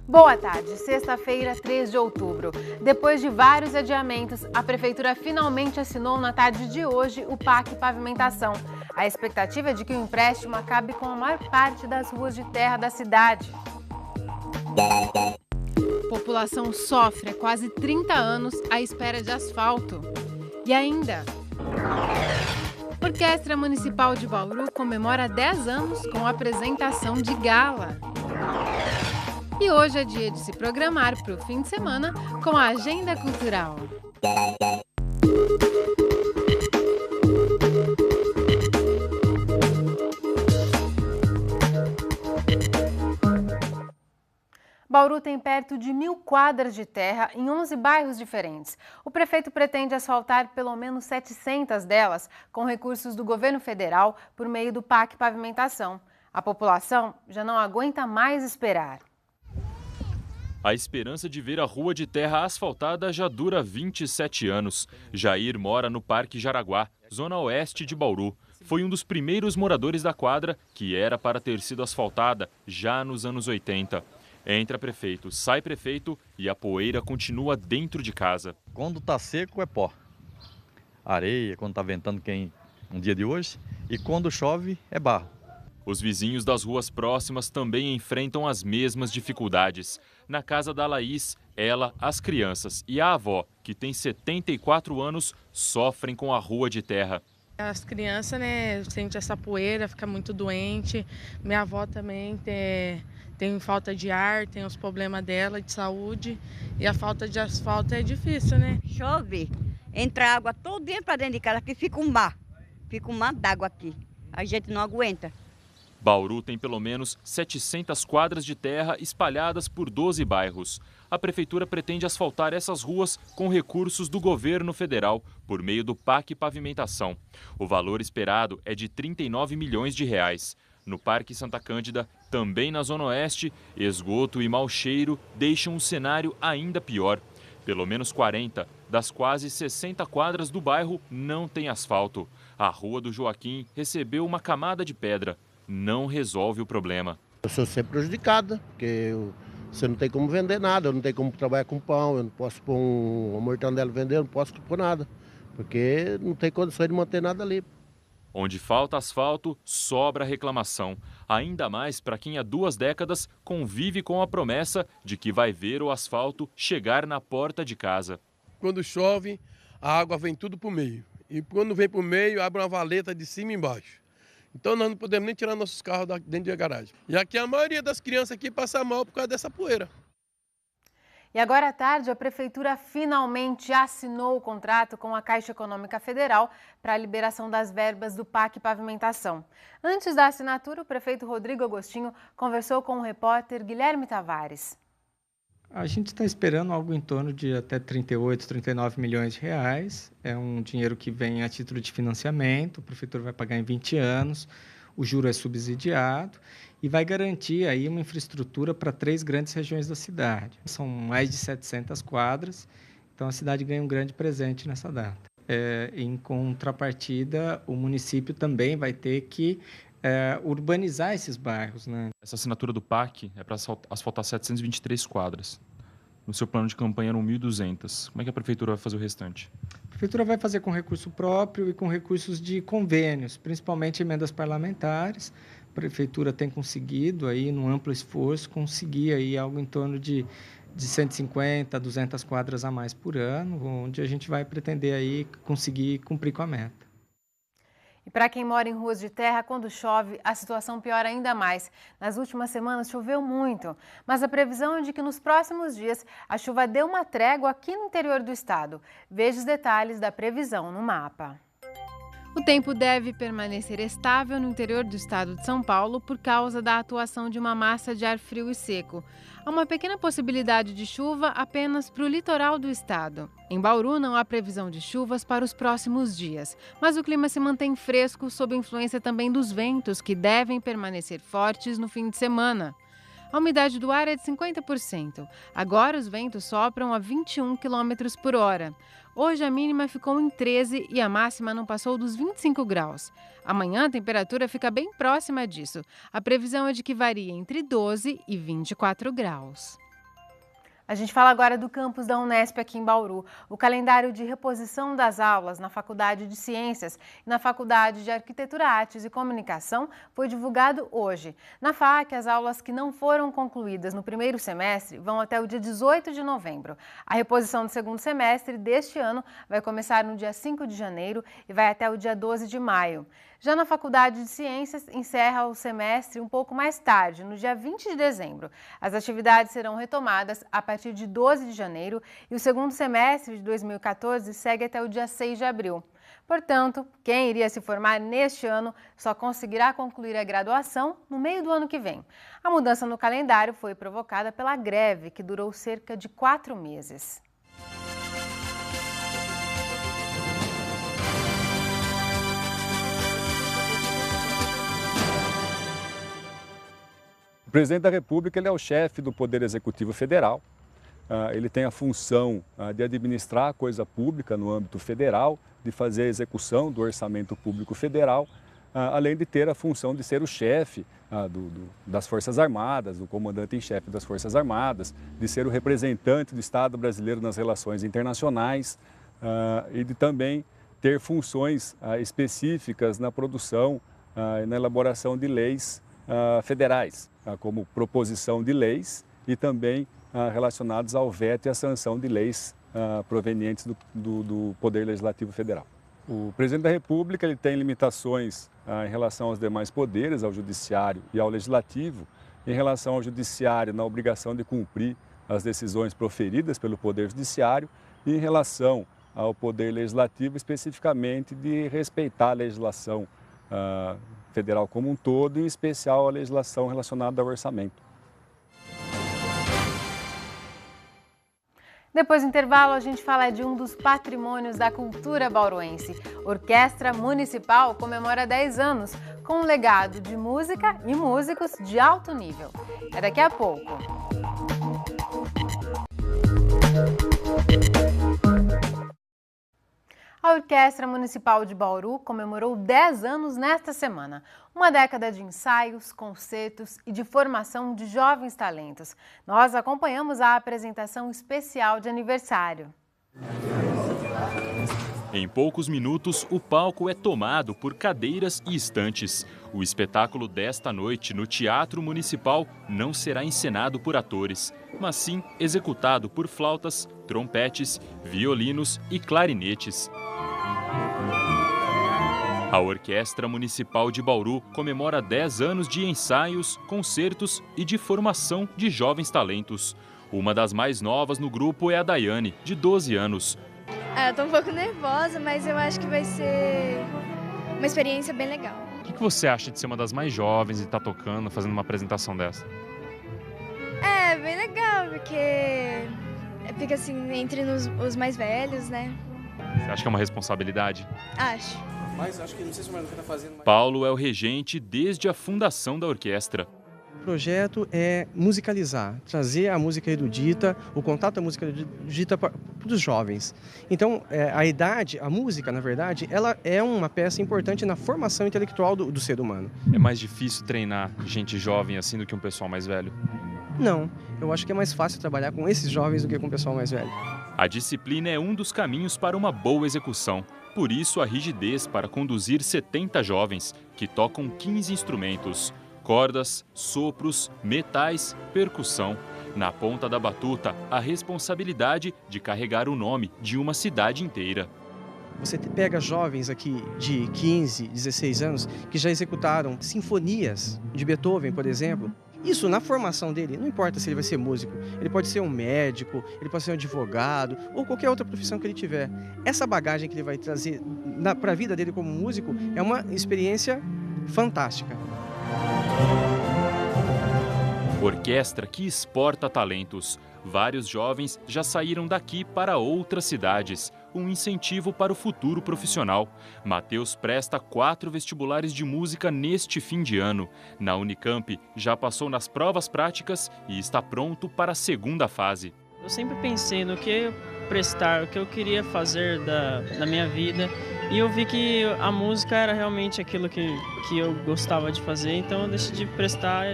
Boa tarde, sexta-feira, 3 de outubro. Depois de vários adiamentos, a Prefeitura finalmente assinou na tarde de hoje o PAC Pavimentação. A expectativa é de que o empréstimo acabe com a maior parte das ruas de terra da cidade. A população sofre há quase 30 anos à espera de asfalto. E ainda, a Orquestra Municipal de Bauru comemora 10 anos com a apresentação de gala. E hoje é dia de se programar para o fim de semana com a agenda cultural. Bauru tem perto de 1.000 quadras de terra em 11 bairros diferentes. O prefeito pretende asfaltar pelo menos 700 delas com recursos do governo federal por meio do PAC Pavimentação. A população já não aguenta mais esperar. A esperança de ver a rua de terra asfaltada já dura 27 anos. Jair mora no Parque Jaraguá, zona oeste de Bauru. Foi um dos primeiros moradores da quadra, que era para ter sido asfaltada já nos anos 80. Entra prefeito, sai prefeito e a poeira continua dentro de casa. Quando está seco é pó. Areia, quando está ventando quem um dia de hoje, e quando chove é barro. Os vizinhos das ruas próximas também enfrentam as mesmas dificuldades. Na casa da Laís, ela, as crianças e a avó, que tem 74 anos, sofrem com a rua de terra. As crianças, sentem essa poeira, fica muito doente. Minha avó também tem falta de ar, tem os problemas dela de saúde. E a falta de asfalto é difícil, né? Chove, entra água todo dia para dentro de casa, aqui fica um mar d'água aqui. A gente não aguenta. Bauru tem pelo menos 700 quadras de terra espalhadas por 12 bairros. A prefeitura pretende asfaltar essas ruas com recursos do governo federal, por meio do PAC Pavimentação. O valor esperado é de 39 milhões de reais. No Parque Santa Cândida, também na Zona Oeste, esgoto e mau cheiro deixam um cenário ainda pior. Pelo menos 40 das quase 60 quadras do bairro não têm asfalto. A Rua do Joaquim recebeu uma camada de pedra. Não resolve o problema. Eu sou sempre prejudicada, porque você não tem como vender nada, eu não tenho como trabalhar com pão, eu não posso pôr uma mortandela vender, eu não posso pôr nada, porque não tem condições de manter nada ali. Onde falta asfalto, sobra reclamação. Ainda mais para quem há 2 décadas convive com a promessa de que vai ver o asfalto chegar na porta de casa. Quando chove, a água vem tudo para o meio. E quando vem para o meio, abre uma valeta de cima e embaixo. Então nós não podemos nem tirar nossos carros dentro da garagem. E aqui a maioria das crianças aqui passa mal por causa dessa poeira. E agora à tarde, a Prefeitura finalmente assinou o contrato com a Caixa Econômica Federal para a liberação das verbas do PAC Pavimentação. Antes da assinatura, o prefeito Rodrigo Agostinho conversou com o repórter Guilherme Tavares. A gente está esperando algo em torno de até 38, 39 milhões de reais. É um dinheiro que vem a título de financiamento, a Prefeitura vai pagar em 20 anos, o juro é subsidiado e vai garantir aí uma infraestrutura para 3 grandes regiões da cidade. São mais de 700 quadras, então a cidade ganha um grande presente nessa data. Em contrapartida, o município também vai ter que urbanizar esses bairros, né? Essa assinatura do PAC é para asfaltar 723 quadras. No seu plano de campanha eram 1.200. Como é que a prefeitura vai fazer o restante? A prefeitura vai fazer com recurso próprio e com recursos de convênios, principalmente emendas parlamentares. A prefeitura tem conseguido, aí, num amplo esforço, conseguir aí algo em torno de 150 a 200 quadras a mais por ano, onde a gente vai pretender aí conseguir cumprir com a meta. E para quem mora em ruas de terra, quando chove, a situação piora ainda mais. Nas últimas semanas choveu muito, mas a previsão é de que nos próximos dias a chuva dê uma trégua aqui no interior do estado. Veja os detalhes da previsão no mapa. O tempo deve permanecer estável no interior do estado de São Paulo por causa da atuação de uma massa de ar frio e seco. Há uma pequena possibilidade de chuva apenas para o litoral do estado. Em Bauru não há previsão de chuvas para os próximos dias, mas o clima se mantém fresco sob influência também dos ventos, que devem permanecer fortes no fim de semana. A umidade do ar é de 50%. Agora os ventos sopram a 21 km por hora. Hoje a mínima ficou em 13 e a máxima não passou dos 25 graus. Amanhã a temperatura fica bem próxima disso. A previsão é de que varie entre 12 e 24 graus. A gente fala agora do campus da Unesp aqui em Bauru. O calendário de reposição das aulas na Faculdade de Ciências e na Faculdade de Arquitetura, Artes e Comunicação foi divulgado hoje. Na FAC, as aulas que não foram concluídas no primeiro semestre vão até o dia 18 de novembro. A reposição do segundo semestre deste ano vai começar no dia 5 de janeiro e vai até o dia 12 de maio. Já na Faculdade de Ciências, encerra o semestre um pouco mais tarde, no dia 20 de dezembro. As atividades serão retomadas a partir de 12 de janeiro e o segundo semestre de 2014 segue até o dia 6 de abril. Portanto, quem iria se formar neste ano só conseguirá concluir a graduação no meio do ano que vem. A mudança no calendário foi provocada pela greve, que durou cerca de 4 meses. O presidente da República ele é o chefe do Poder Executivo Federal. Ele tem a função de administrar a coisa pública no âmbito federal, de fazer a execução do orçamento público federal, além de ter a função de ser o chefe das Forças Armadas, o comandante em chefe das Forças Armadas, de ser o representante do Estado brasileiro nas relações internacionais e de também ter funções específicas na produção e na elaboração de leis federais, como proposição de leis e também relacionados ao veto e à sanção de leis provenientes do Poder Legislativo Federal. O presidente da República ele tem limitações em relação aos demais poderes, ao Judiciário e ao Legislativo. Em relação ao Judiciário, na obrigação de cumprir as decisões proferidas pelo Poder Judiciário, e em relação ao Poder Legislativo, especificamente de respeitar a legislação federal como um todo, em especial a legislação relacionada ao orçamento. Depois do intervalo, a gente fala de um dos patrimônios da cultura bauruense. Orquestra Municipal comemora 10 anos, com um legado de música e músicos de alto nível. É daqui a pouco. A Orquestra Municipal de Bauru comemorou 10 anos nesta semana. Uma década de ensaios, concertos e de formação de jovens talentos. Nós acompanhamos a apresentação especial de aniversário. Em poucos minutos, o palco é tomado por cadeiras e estantes. O espetáculo desta noite no Teatro Municipal não será encenado por atores, mas sim executado por flautas, trompetes, violinos e clarinetes. A Orquestra Municipal de Bauru comemora 10 anos de ensaios, concertos e de formação de jovens talentos. Uma das mais novas no grupo é a Daiane, de 12 anos. Eu tô um pouco nervosa, mas eu acho que vai ser uma experiência bem legal. O que você acha de ser uma das mais jovens e estar tocando, fazendo uma apresentação dessa? É, bem legal, porque fica assim, entre os mais velhos, né? Você acha que é uma responsabilidade? Acho. Mas acho que não sei se o Marluca está fazendo. Paulo é o regente desde a fundação da orquestra. O projeto é musicalizar, trazer a música erudita, o contato da música erudita para os jovens. Então, a música, na verdade, ela é uma peça importante na formação intelectual do ser humano. É mais difícil treinar gente jovem assim do que um pessoal mais velho? Não, eu acho que é mais fácil trabalhar com esses jovens do que com o pessoal mais velho. A disciplina é um dos caminhos para uma boa execução. Por isso, a rigidez para conduzir 70 jovens, que tocam 15 instrumentos. Cordas, sopros, metais, percussão. Na ponta da batuta, a responsabilidade de carregar o nome de uma cidade inteira. Você pega jovens aqui de 15, 16 anos que já executaram sinfonias de Beethoven, por exemplo. Isso, na formação dele, não importa se ele vai ser músico, ele pode ser um médico, ele pode ser um advogado ou qualquer outra profissão que ele tiver. Essa bagagem que ele vai trazer para a vida dele como músico é uma experiência fantástica. Orquestra que exporta talentos. Vários jovens já saíram daqui para outras cidades. Um incentivo para o futuro profissional. Matheus presta 4 vestibulares de música neste fim de ano. Na Unicamp, já passou nas provas práticas e está pronto para a segunda fase. Eu sempre pensei no que prestar, o que eu queria fazer da minha vida. E eu vi que a música era realmente aquilo que eu gostava de fazer, então eu decidi prestar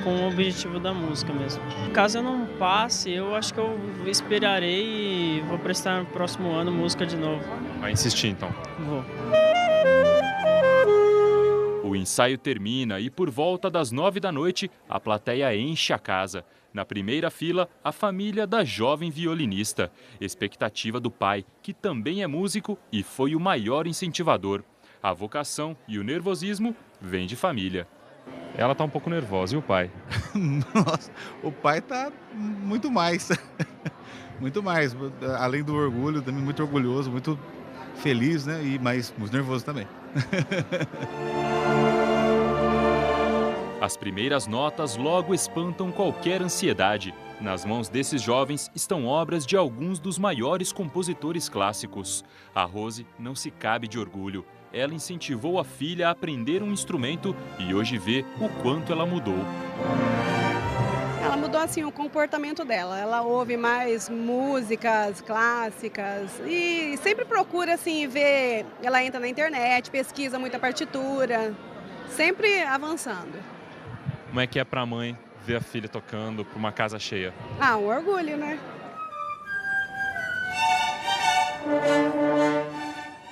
com o objetivo da música mesmo. Caso eu não passe, eu acho que eu esperarei e vou prestar no próximo ano música de novo. Vai insistir então? Vou. O ensaio termina e por volta das 9 da noite, a plateia enche a casa. Na primeira fila, a família da jovem violinista. Expectativa do pai, que também é músico e foi o maior incentivador. A vocação e o nervosismo vêm de família. Ela tá um pouco nervosa, e o pai? Nossa, o pai tá muito mais. Muito mais. Além do orgulho, também muito orgulhoso, muito feliz, né? Mas muito nervoso também. As primeiras notas logo espantam qualquer ansiedade. Nas mãos desses jovens estão obras de alguns dos maiores compositores clássicos. A Rose não se cabe de orgulho. Ela incentivou a filha a aprender um instrumento e hoje vê o quanto ela mudou. Ela mudou assim o comportamento dela. Ela ouve mais músicas clássicas e sempre procura assim ver. Ela entra na internet, pesquisa muita partitura, sempre avançando. Como é que é para a mãe ver a filha tocando para uma casa cheia? Ah, um orgulho, né?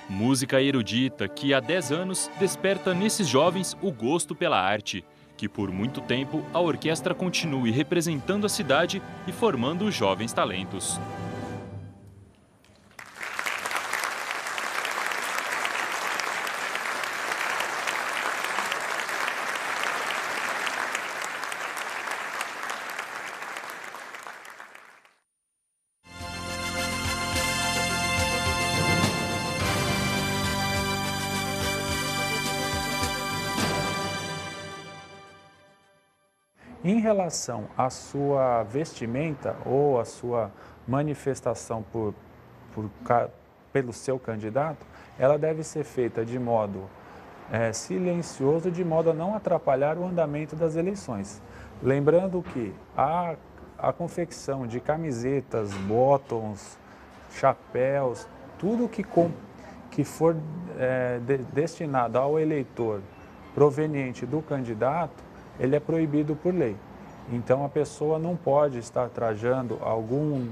Música erudita que há 10 anos desperta nesses jovens o gosto pela arte. Que por muito tempo a orquestra continue representando a cidade e formando os jovens talentos. Em relação à sua vestimenta ou à sua manifestação pelo seu candidato, ela deve ser feita de modo silencioso, de modo a não atrapalhar o andamento das eleições. Lembrando que a confecção de camisetas, bottoms, chapéus, tudo que for destinado ao eleitor proveniente do candidato, ele é proibido por lei. Então, a pessoa não pode estar trajando algum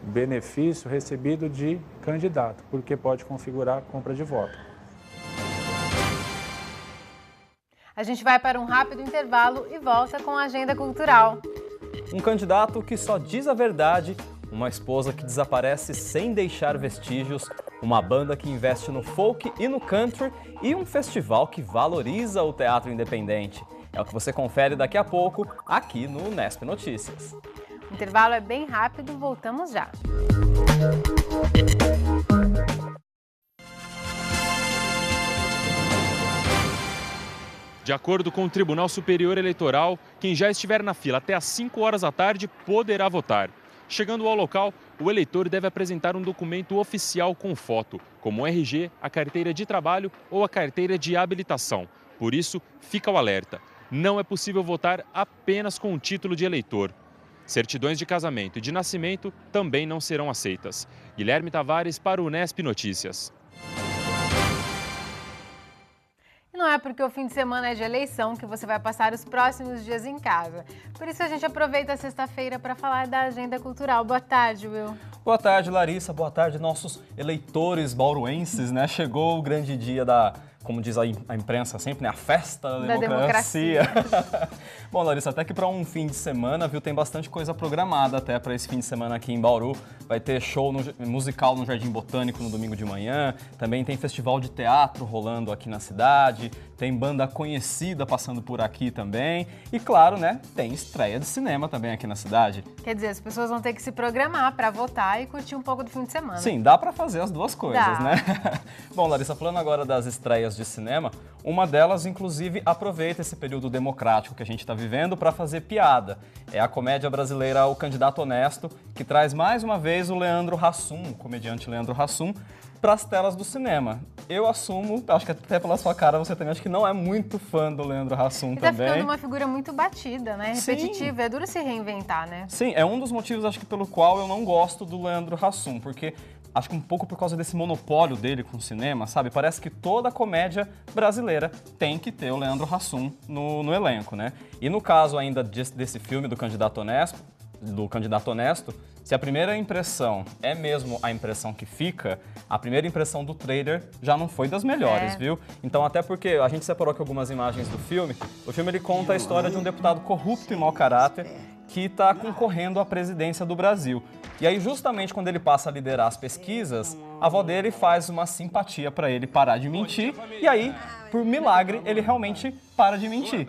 benefício recebido de candidato, porque pode configurar compra de voto. A gente vai para um rápido intervalo e volta com a agenda cultural. Um candidato que só diz a verdade, uma esposa que desaparece sem deixar vestígios, uma banda que investe no folk e no country e um festival que valoriza o teatro independente. É o que você confere daqui a pouco aqui no Unesp Notícias. O intervalo é bem rápido, voltamos já. De acordo com o Tribunal Superior Eleitoral, quem já estiver na fila até às 5 horas da tarde poderá votar. Chegando ao local, o eleitor deve apresentar um documento oficial com foto, como o RG, a carteira de trabalho ou a carteira de habilitação. Por isso, fica o alerta. Não é possível votar apenas com o título de eleitor. Certidões de casamento e de nascimento também não serão aceitas. Guilherme Tavares para o Unesp Notícias. E não é porque o fim de semana é de eleição que você vai passar os próximos dias em casa. Por isso a gente aproveita a sexta-feira para falar da agenda cultural. Boa tarde, Will. Boa tarde, Larissa. Boa tarde, nossos eleitores bauruenses, né? Chegou o grande dia como diz a imprensa sempre, né? A festa da democracia. Bom, Larissa, até que para um fim de semana, viu, tem bastante coisa programada até para esse fim de semana aqui em Bauru. Vai ter show musical no Jardim Botânico no domingo de manhã, também tem festival de teatro rolando aqui na cidade, tem banda conhecida passando por aqui também e, claro, né, tem estreia de cinema também aqui na cidade. Quer dizer, as pessoas vão ter que se programar para votar e curtir um pouco do fim de semana. Sim, dá para fazer as duas coisas, né? Bom, Larissa, falando agora das estreias de cinema, uma delas, inclusive, aproveita esse período democrático que a gente está vivendo para fazer piada. É a comédia brasileira O Candidato Honesto, que traz mais uma vez o Leandro Hassum, o comediante Leandro Hassum, para as telas do cinema. Eu assumo, acho que até pela sua cara você também acho que não é muito fã do Leandro Hassum também. Ele tá ficando uma figura muito batida, né? Repetitiva, é duro se reinventar, né? Sim, é um dos motivos, acho que pelo qual eu não gosto do Leandro Hassum, porque acho que um pouco por causa desse monopólio dele com o cinema, sabe? Parece que toda comédia brasileira tem que ter o Leandro Hassum no elenco, né? E no caso ainda desse filme do Candidato Honesto, se a primeira impressão é mesmo a impressão que fica, a primeira impressão do trailer já não foi das melhores, viu? Então, até porque a gente separou aqui algumas imagens do filme. O filme ele conta a história de um deputado corrupto e mau caráter que está concorrendo à presidência do Brasil. E aí, justamente quando ele passa a liderar as pesquisas, a avó dele faz uma simpatia para ele parar de mentir. E aí, por milagre, ele realmente para de mentir.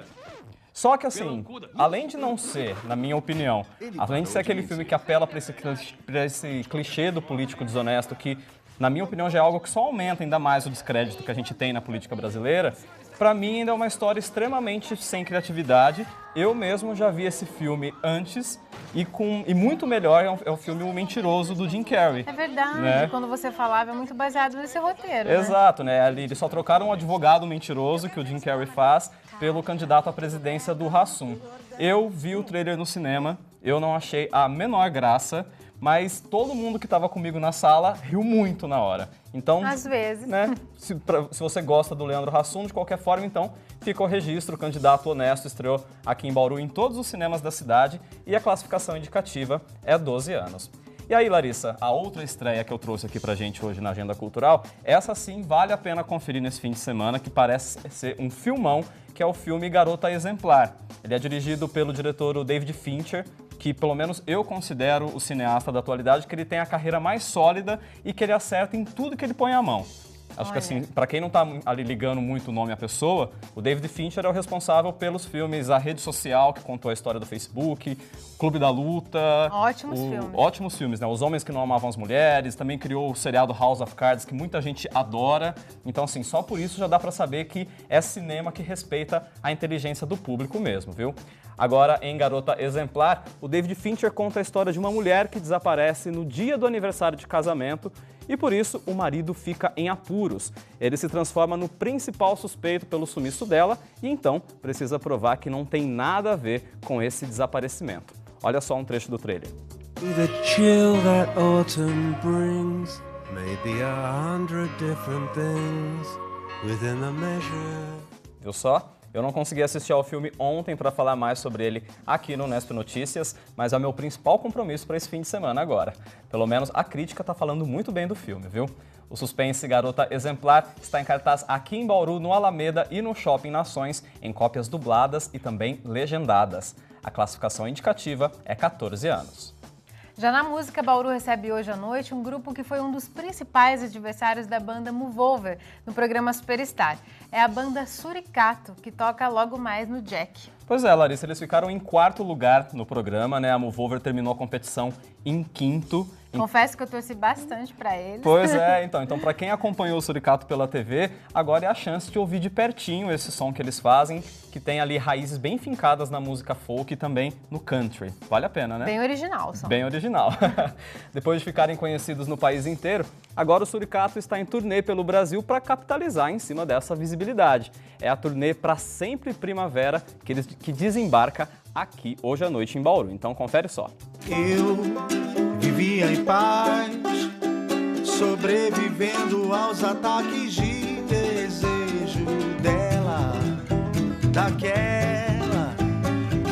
Só que assim, além de não ser, na minha opinião, além de ser aquele filme que apela para esse clichê do político desonesto, que, na minha opinião, já é algo que só aumenta ainda mais o descrédito que a gente tem na política brasileira, para mim ainda é uma história extremamente sem criatividade. Eu mesmo já vi esse filme antes e muito melhor é o filme O Mentiroso, do Jim Carrey. É verdade, né? Quando você falava, é muito baseado nesse roteiro, Exato, né? Ali eles só trocaram um advogado mentiroso, que o Jim Carrey faz, pelo candidato à presidência do Hassum. Eu vi o trailer no cinema, eu não achei a menor graça, mas todo mundo que estava comigo na sala riu muito na hora. Então, às vezes, né, se você gosta do Leandro Hassum, de qualquer forma, então, fica o registro. O Candidato Honesto estreou aqui em Bauru em todos os cinemas da cidade e a classificação indicativa é 12 anos. E aí, Larissa, a outra estreia que eu trouxe aqui pra gente hoje na Agenda Cultural, essa sim vale a pena conferir nesse fim de semana, que parece ser um filmão, que é o filme Garota Exemplar. Ele é dirigido pelo diretor David Fincher, que pelo menos eu considero o cineasta da atualidade, que ele tem a carreira mais sólida e que ele acerta em tudo que ele põe a mão. Acho que assim, para quem não tá ali ligando muito o nome à pessoa, o David Fincher é o responsável pelos filmes A Rede Social, que contou a história do Facebook, Clube da Luta... Ótimos filmes. Ótimos filmes, né? Os Homens que Não Amavam as Mulheres, também criou o seriado House of Cards, que muita gente adora. Então, assim, só por isso já dá para saber que é cinema que respeita a inteligência do público mesmo, viu? Agora, em Garota Exemplar, o David Fincher conta a história de uma mulher que desaparece no dia do aniversário de casamento e, por isso, o marido fica em apuros. Ele se transforma no principal suspeito pelo sumiço dela e, então, precisa provar que não tem nada a ver com esse desaparecimento. Olha só um trecho do trailer. The chill that autumn brings may be 100 different things within a measure. Viu só? Eu não consegui assistir ao filme ontem para falar mais sobre ele aqui no Nesp Notícias, mas é o meu principal compromisso para esse fim de semana agora. Pelo menos a crítica está falando muito bem do filme, viu? O suspense Garota Exemplar está em cartaz aqui em Bauru, no Alameda e no Shopping Nações, em cópias dubladas e também legendadas. A classificação indicativa é 14 anos. Já na música, Bauru recebe hoje à noite um grupo que foi um dos principais adversários da banda Move Over no programa Superstar. É a banda Suricato, que toca logo mais no Jack. Pois é, Larissa, eles ficaram em 4º lugar no programa, né? A Move Over terminou a competição em 5º. Confesso que eu torci bastante para eles. Pois é, então para quem acompanhou o Suricato pela TV, agora é a chance de ouvir de pertinho esse som que eles fazem, que tem ali raízes bem fincadas na música folk e também no country. Vale a pena, né? Bem original o som. Bem original. Depois de ficarem conhecidos no país inteiro, agora o Suricato está em turnê pelo Brasil para capitalizar em cima dessa visibilidade. É a turnê Pra Sempre Primavera que desembarca aqui hoje à noite em Bauru. Então confere só. Eu vivia em paz, sobrevivendo aos ataques de desejo dela, daquela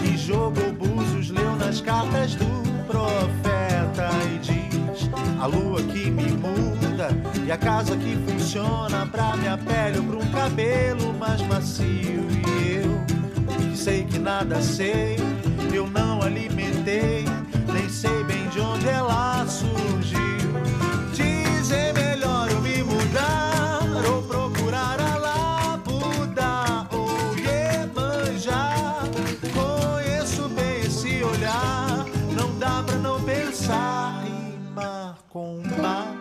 que jogou búzios, leu nas cartas do profeta e diz: a lua que me muda e a casa que funciona pra minha pele ou pra um cabelo mais macio. E eu, que sei que nada sei, eu não alimentei, nem sei bem de onde ela surgiu. Dizer melhor eu me mudar, ou procurar a labuda, ou Iemanjá. Conheço bem esse olhar, não dá pra não pensar em mar com mar.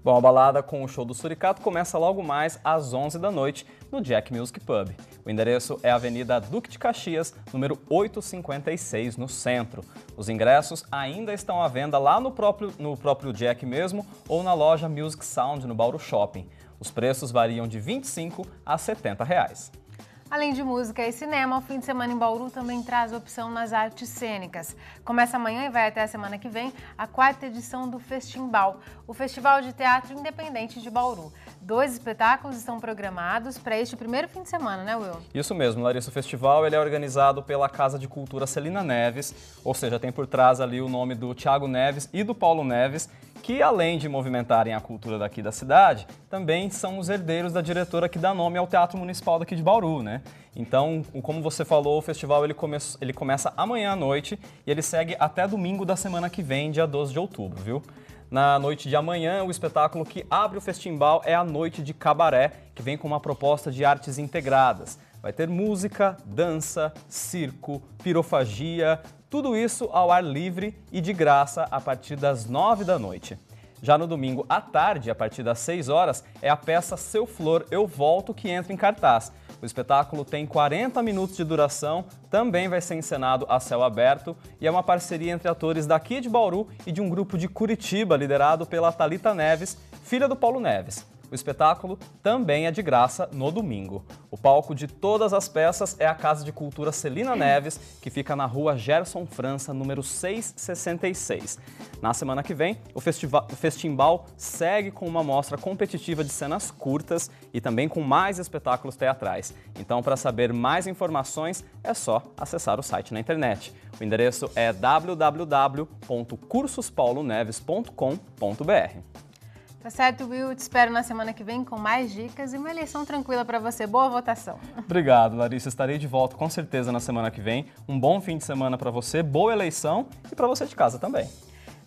Bom, a balada com o show do Suricato começa logo mais às 11 da noite no Jack Music Pub. O endereço é a Avenida Duque de Caxias, número 856, no centro. Os ingressos ainda estão à venda lá no próprio Jack mesmo ou na loja Music Sound no Bauru Shopping. Os preços variam de R$ 25 a R$ 70. Além de música e cinema, o fim de semana em Bauru também traz opção nas artes cênicas. Começa amanhã e vai até a semana que vem a 4ª edição do Festimbal, o Festival de Teatro Independente de Bauru. 2 espetáculos estão programados para este primeiro fim de semana, né, Will? Isso mesmo, Larissa. O festival ele é organizado pela Casa de Cultura Celina Neves, ou seja, tem por trás ali o nome do Thiago Neves e do Paulo Neves, que além de movimentarem a cultura daqui da cidade, também são os herdeiros da diretora que dá nome ao Teatro Municipal daqui de Bauru, né? Então, como você falou, o festival ele começa amanhã à noite e ele segue até domingo da semana que vem, dia 12 de outubro, viu? Na noite de amanhã, o espetáculo que abre o Festimbal é a Noite de Cabaré, que vem com uma proposta de artes integradas. Vai ter música, dança, circo, pirofagia, tudo isso ao ar livre e de graça a partir das 9 da noite. Já no domingo à tarde, a partir das 6 horas, é a peça Seu Flor, Eu Volto, que entra em cartaz. O espetáculo tem 40 minutos de duração, também vai ser encenado a céu aberto e é uma parceria entre atores daqui de Bauru e de um grupo de Curitiba, liderado pela Thalita Neves, filha do Paulo Neves. O espetáculo também é de graça no domingo. O palco de todas as peças é a Casa de Cultura Celina Neves, que fica na rua Gerson França, número 666. Na semana que vem, o Festimbal segue com uma mostra competitiva de cenas curtas e também com mais espetáculos teatrais. Então, para saber mais informações, é só acessar o site na internet. O endereço é www.cursospauloneves.com.br. Tá certo, Will? Te espero na semana que vem com mais dicas e uma eleição tranquila para você. Boa votação. Obrigado, Larissa. Estarei de volta com certeza na semana que vem. Um bom fim de semana para você, boa eleição e para você de casa também.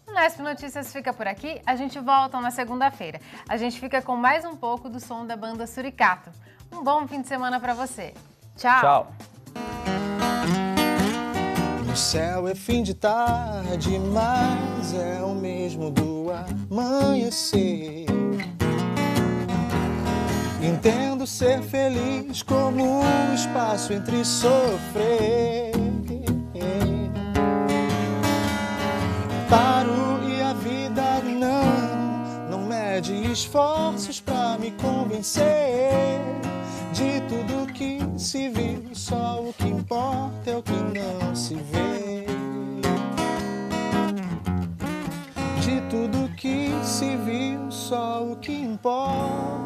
O Nesp Notícias fica por aqui. A gente volta na segunda-feira. A gente fica com mais um pouco do som da banda Suricato. Um bom fim de semana para você. Tchau. Tchau. O céu é fim de tarde, mas é o mesmo do amanhecer. Entendo ser feliz como um espaço entre sofrer. Paro e a vida não mede esforços pra me convencer de tudo que se viu, só o que importa é o que não se vê. De tudo que se viu, só o que importa